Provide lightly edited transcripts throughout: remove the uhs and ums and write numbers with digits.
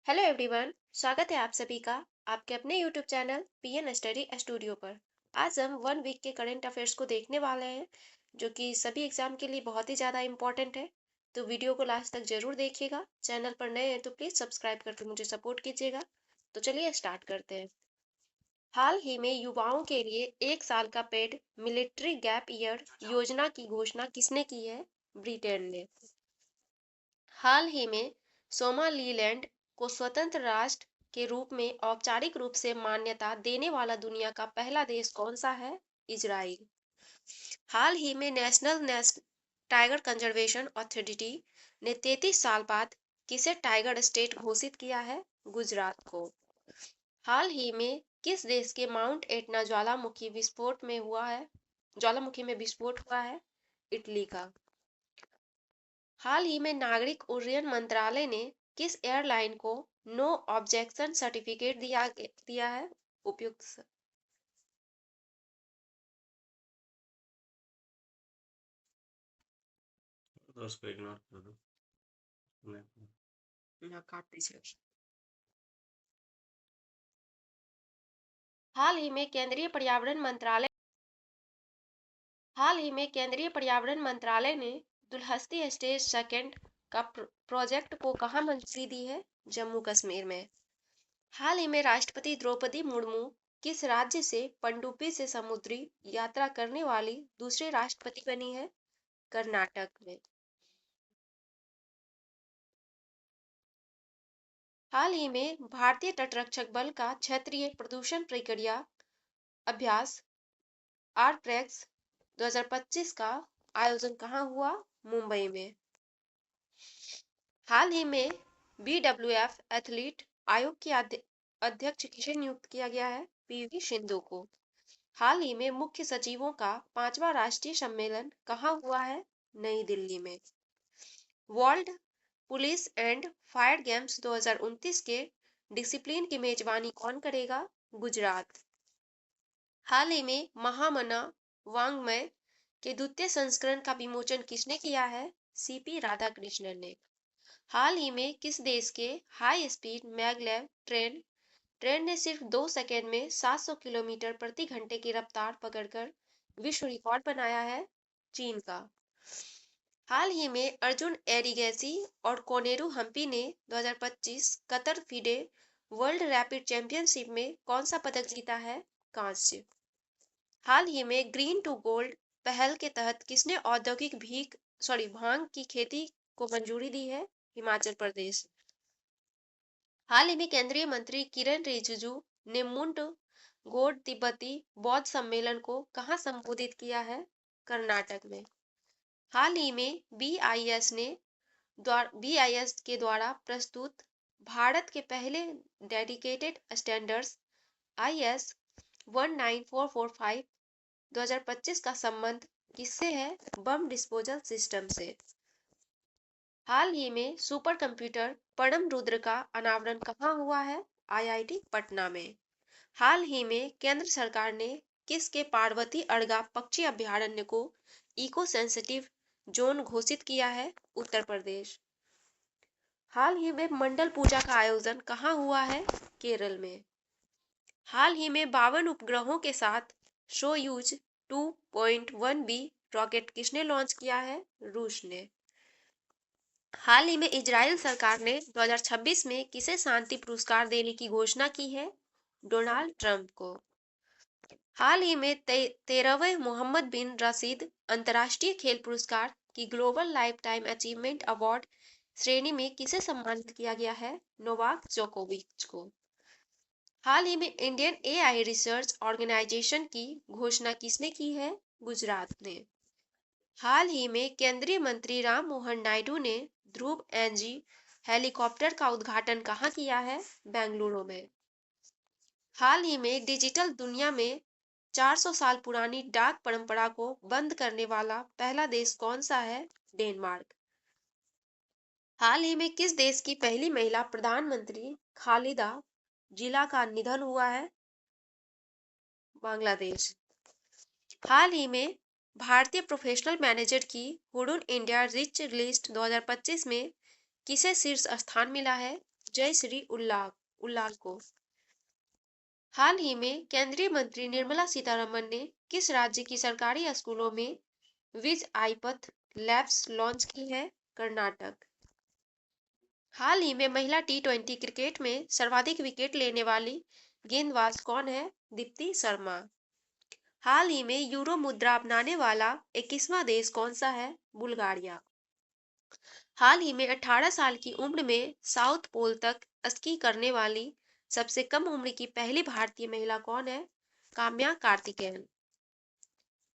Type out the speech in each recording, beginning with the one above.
Hello everyone, स्वागत है आप सभी का आपके अपने YouTube channel PN study studio पर। आज हम वन वीक के करंट अफेयर्स को देखने वाले हैं, जो कि सभी एग्जाम के लिए बहुत ही ज़्यादा इम्पोर्टेंट है। तो वीडियो को लास्ट तक जरूर देखिएगा। चैनल पर नए हैं तो प्लीज़ सब्सक्राइब करके मुझे सपोर्ट कीजिएगा। तो चलिए स्टार्ट करते हैं। हाल ही में युवाओं के लिए 1 साल का पेड मिलिट्री गैप ईयर योजना की घोषणा किसने की है? ब्रिटेन ने। हाल ही में सोमालिलैंड को स्वतंत्र राष्ट्र के रूप में औपचारिक रूप से मान्यता देने वाला दुनिया का पहला देश कौन सा है? इजराइल। हाल ही में नेशनल टाइगर कंजर्वेशन अथॉरिटी ने 33 साल बाद किसे टाइगर स्टेट घोषित किया है? गुजरात को। हाल ही में किस देश के माउंट एटना ज्वालामुखी में विस्फोट हुआ है? इटली का। हाल ही में नागरिक उड्डयन मंत्रालय ने किस एयरलाइन को नो ऑब्जेक्शन सर्टिफिकेट दिया है? उपयुक्त तो उसको इग्नोर कर दो। ना काट दीजिए। हाल ही में केंद्रीय पर्यावरण मंत्रालय हाल ही में केंद्रीय पर्यावरण मंत्रालय ने दुलहस्ती स्टेज सेकंड का प्रोजेक्ट को कहां मंजूरी दी है? जम्मू कश्मीर में। हाल ही में राष्ट्रपति द्रौपदी मुर्मू किस राज्य से पनडुब्बी से समुद्री यात्रा करने वाली दूसरी राष्ट्रपति बनी है? कर्नाटक में। हाल ही में भारतीय तटरक्षक बल का क्षेत्रीय प्रदूषण प्रक्रिया अभ्यास आरप्रेक्स 2025 का आयोजन कहाँ हुआ? मुंबई में। हाल ही में बीडब्ल्यूएफ एथलीट आयोग के अध्यक्ष किसे नियुक्त किया गया है? पीवी सिंधु को। हाल ही में मुख्य सचिवों का 5वां राष्ट्रीय सम्मेलन कहाँ हुआ है? नई दिल्ली में। World police and fire games 2029 के डिसिप्लिन की मेजबानी कौन करेगा? गुजरात। हाल ही में महामना वाङ्मय के द्वितीय संस्करण का विमोचन किसने किया है? सीपी राधाकृष्णन ने। हाल ही में किस देश के हाई स्पीड मैगलेव ट्रेन ने सिर्फ 2 सेकेंड में 700 किलोमीटर प्रति घंटे की रफ्तार पकड़कर विश्व रिकॉर्ड बनाया है? चीन का। हाल ही में अर्जुन एरिगैसी और कोनेरू हम्पी ने 2025 Qatar FIDE world rapid championship में कौन सा पदक जीता है? कांस्य। हाल ही में ग्रीन टू गोल्ड पहल के तहत किसने औद्योगिक भांग की खेती को मंजूरी दी है? हिमाचल प्रदेश। हाल ही में केंद्रीय मंत्री किरण रिजिजू ने मुंड गोड तिब्बती बौद्ध सम्मेलन को कहाँ संबोधित किया है? कर्नाटक में। हाल ही में बीआईएस के द्वारा प्रस्तुत भारत के पहले डेडिकेटेड स्टैंडर्ड्स आईएस 19445 2025 का संबंध किससे है? बम डिस्पोजल सिस्टम से। हाल ही में सुपर कंप्यूटर परम रुद्र का अनावरण कहाँ हुआ है? आईआईटी पटना में। हाल ही में केंद्र सरकार ने किसके पार्वती अड़गा पक्षी अभयारण्य को इको सेंसिटिव जोन घोषित किया है? उत्तर प्रदेश। हाल ही में मंडल पूजा का आयोजन कहाँ हुआ है? केरल में। हाल ही में 52 उपग्रहों के साथ सोयूज 2.1B रॉकेट किसने लॉन्च किया है? रूस ने। हाल ही में इजराइल सरकार ने 2026 में किसे शांति पुरस्कार देने की घोषणा की है? डोनाल्ड ट्रंप को। हाल ही में 13वें मोहम्मद बिन रशीद अंतर्राष्ट्रीय खेल पुरस्कार की global life time achievement award श्रेणी में किसे सम्मानित किया गया है? नोवाक जोकोविच को। हाल ही में इंडियन एआई रिसर्च ऑर्गेनाइजेशन की घोषणा किसने की है? गुजरात ने। हाल ही में केंद्रीय मंत्री राम मोहन नायडू ने ध्रुव एनजी हेलीकॉप्टर का उद्घाटन कहाँ किया है? बेंगलुरु में। हाल ही में डिजिटल दुनिया में 400 साल पुरानी डाक परंपरा को बंद करने वाला पहला देश कौन सा है? डेनमार्क। हाल ही में किस देश की पहली महिला प्रधानमंत्री खालिदा जिला का निधन हुआ है? बांग्लादेश। हाल ही में भारतीय प्रोफेशनल मैनेजर की हुडुन इंडिया रिच लिस्ट 2025 में किसे शीर्ष स्थान मिला है? जयश्री उल्लाल को। हाल ही में केंद्रीय मंत्री निर्मला सीतारमण ने किस राज्य की सरकारी स्कूलों में विज आईपथ लैब्स लॉन्च की है? कर्नाटक। हाल ही में महिला T20 क्रिकेट में सर्वाधिक विकेट लेने वाली गेंदबाज कौन है? दीप्ति शर्मा। हाल ही में यूरो मुद्रा अपनाने वाला 21वां देश कौन सा है? बुल्गारिया। हाल ही में 18 साल की उम्र में साउथ पोल तक स्की करने वाली सबसे कम उम्र की पहली भारतीय महिला कौन है? काम्या कार्तिकेयन।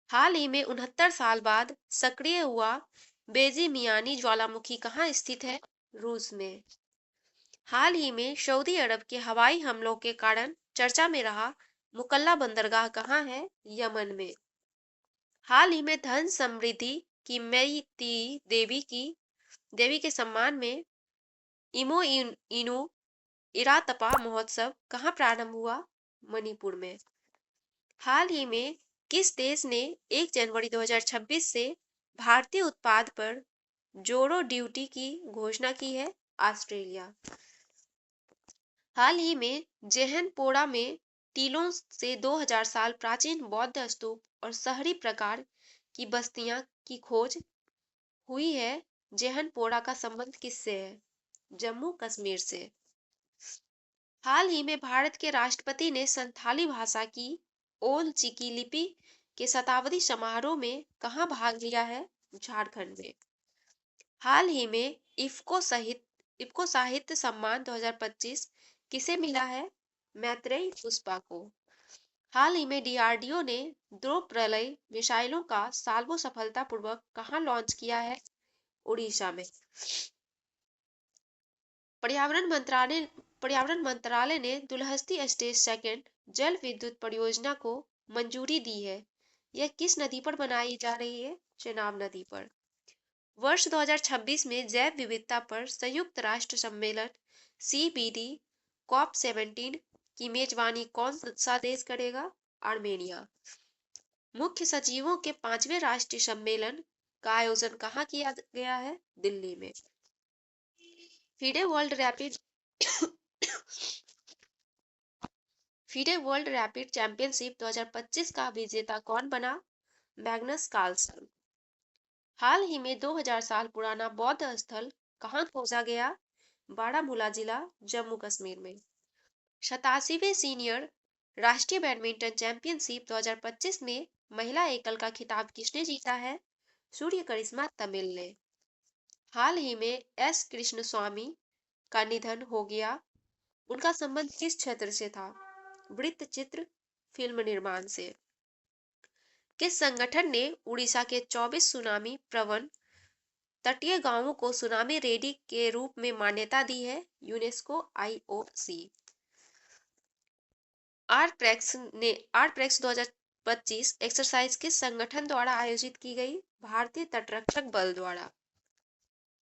हाल ही में 69 साल बाद सक्रिय हुआ बेजीमियानी ज्वालामुखी कहाँ स्थित है? रूस में। हाल ही में सऊदी अरब के हवाई हमलों के कारण चर्चा में रहा मुकल्ला बंदरगाह कहाँ है? यमन में। हाल ही में धन समृद्धि की मैती देवी के सम्मान में इमो इनु इरातपा महोत्सव कहाँ प्रारंभ हुआ? मणिपुर में। हाल ही में किस देश ने 1 जनवरी 2026 से भारतीय उत्पाद पर जोड़ो ड्यूटी की घोषणा की है? ऑस्ट्रेलिया। हाल ही में जेहनपोड़ा में टीलों से 2000 साल प्राचीन बौद्ध स्तूप और शहरी प्रकार की बस्तियां की खोज हुई है। जेहनपोड़ा का संबंध किससे है? जम्मू कश्मीर से। हाल ही में भारत के राष्ट्रपति ने संथाली भाषा की ओल चिकी लिपि के शताब्दी समारोह में कहाँ भाग लिया है? झारखंड में। हाल ही में इफ्को साहित्य सम्मान 2025 किसे मिला है? मैत्रेयी पुष्पा को। हाल ही में डीआरडीओ ने ध्रुव प्रलय मिसाइलों का साल्वो सफलतापूर्वक कहाँ लॉन्च किया है? उड़ीसा में। पर्यावरण मंत्रालय ने दुलहस्ती स्टेज सेकंड जल विद्युत परियोजना को मंजूरी दी है। यह किस नदी पर बनाई जा रही है? चेनाब नदी पर। वर्ष 2026 में जैव विविधता पर संयुक्त राष्ट्र सम्मेलन CBD COP17 की मेजबानी कौन सा देश करेगा? आर्मेनिया। मुख्य सचिवों के 5वें राष्ट्रीय सम्मेलन का आयोजन कहाँ किया गया है? दिल्ली में। फीडे वर्ल्ड रैपिड चैंपियनशिप 2025 का विजेता कौन बना? Magnus Carlsen. हाल ही में 2000 साल पुराना बौद्ध स्थल कहाँ खोजा गया? बारामूला जिला, जम्मू कश्मीर में। 87वें सीनियर राष्ट्रीय बैडमिंटन चैंपियनशिप 2025 में महिला एकल का खिताब किसने जीता है? सूर्य करिश्मा तमिल ने। हाल ही में S कृष्णस्वामी का निधन हो गया। उनका संबंध किस क्षेत्र से था? वृत्त चित्र फिल्म निर्माण से। किस संगठन ने उड़ीसा के 24 सुनामी प्रवण तटीय गांवों को सुनामी रेडी के रूप में मान्यता दी है? UNESCO IOC। आरप्रेक्स 2025 एक्सरसाइज किस संगठन द्वारा आयोजित की गई? भारतीय तटरक्षक बल द्वारा।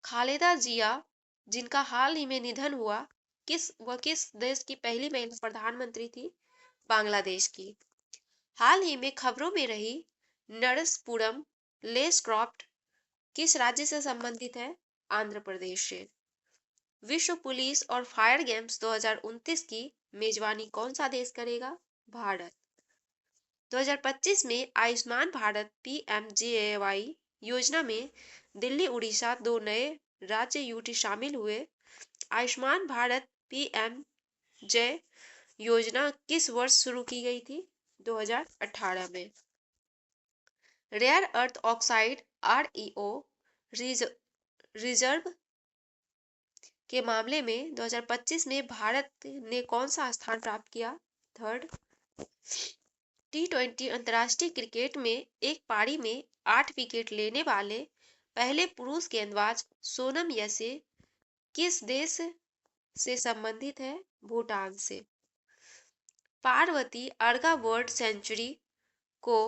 खालिदा जिया जिनका हाल ही में निधन हुआ, किस देश की पहली महिला प्रधानमंत्री थी? बांग्लादेश की। हाल ही में खबरों में रही नरसपुरम लेस क्रॉफ्ट किस राज्य से संबंधित है? आंध्र प्रदेश से। विश्व पुलिस और फायर गेम्स 2029 की मेजबानी कौन सा देश करेगा? भारत। 2025 में आयुष्मान भारत PMJAY योजना में दिल्ली उड़ीसा 2 नए राज्य यूटी शामिल हुए। आयुष्मान भारत PMJ योजना किस वर्ष शुरू की गई थी? 2018 में। Rare earth oxide REO reserve के मामले में 2025 में भारत ने कौन सा स्थान प्राप्त किया? थर्ड। T20 अंतर्राष्ट्रीय क्रिकेट में एक पारी में 8 विकेट लेने वाले पहले पुरुष गेंदबाज सोनम यसे किस देश से संबंधित है? भूटान से। पार्वती अर्गा वर्ल्ड सेंचुरी को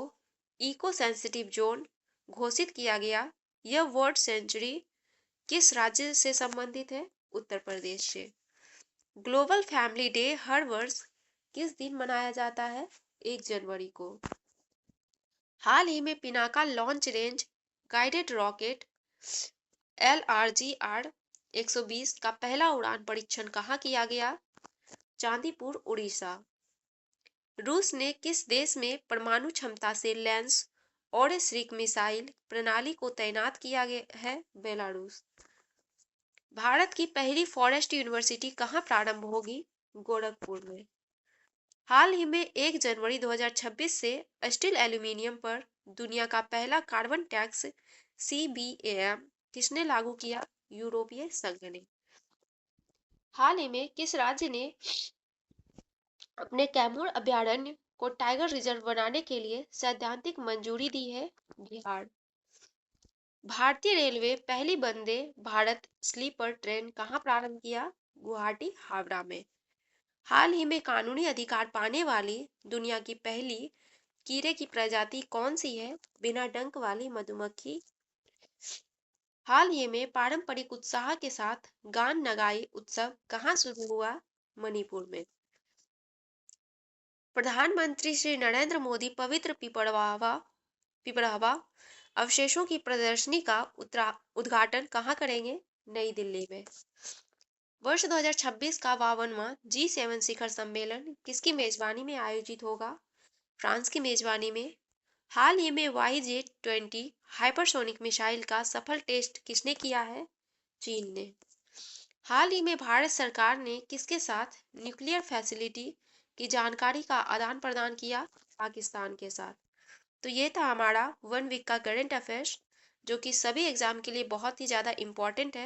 इको सेंसिटिव जोन घोषित किया गया। यह वर्ल्ड सेंचुरी किस राज्य से संबंधित है? उत्तर प्रदेश से। ग्लोबल फैमिली डे हर वर्ष किस दिन मनाया जाता है? 1 जनवरी को। हाल ही में Pinaka launch range guided rocket LRGR 120 का पहला उड़ान परीक्षण कहाँ किया गया? चांदीपुर, उड़ीसा। रूस ने किस देश में परमाणु क्षमता से लैंस और श्रिक मिसाइल प्रणाली को तैनात किया गया है? बेलारूस। भारत की पहली फॉरेस्ट यूनिवर्सिटी कहाँ प्रारंभ होगी? गोरखपुर में। हाल ही में 1 जनवरी 2026 से स्टील एल्यूमीनियम पर दुनिया का पहला कार्बन टैक्स CBAM किसने लागू किया? यूरोपीय संघ ने। हाल ही में किस राज्य ने अपने कैमूर अभयारण्य को टाइगर रिजर्व बनाने के लिए सैद्धांतिक मंजूरी दी है? बिहार। भारतीय रेलवे पहली वंदे भारत स्लीपर ट्रेन कहाँ प्रारंभ किया? गुवाहाटी, हावड़ा में। हाल ही में कानूनी अधिकार पाने वाली दुनिया की पहली कीड़े की प्रजाति कौन सी है? बिना डंक वाली मधुमक्खी। हाल ही में पारंपरिक उत्साह के साथ गान नगाई उत्सव कहाँ शुरू हुआ? मणिपुर में। प्रधानमंत्री श्री नरेंद्र मोदी पवित्र पिपरहवा अवशेषों की प्रदर्शनी का उद्घाटन कहाँ करेंगे? नई दिल्ली में। वर्ष 2026 का 52वां G7 शिखर सम्मेलन किसकी मेजबानी में आयोजित होगा? फ्रांस की मेजबानी में। हाल ही में YJ-20 हाइपरसोनिक मिसाइल का सफल टेस्ट किसने किया है? चीन ने। हाल ही में भारत सरकार ने किसके साथ न्यूक्लियर फैसिलिटी की जानकारी का आदान प्रदान किया? पाकिस्तान के साथ। तो ये था हमारा 1 वीक का करंट अफेयर्स, जो कि सभी एग्जाम के लिए बहुत ही ज़्यादा इम्पोर्टेंट है।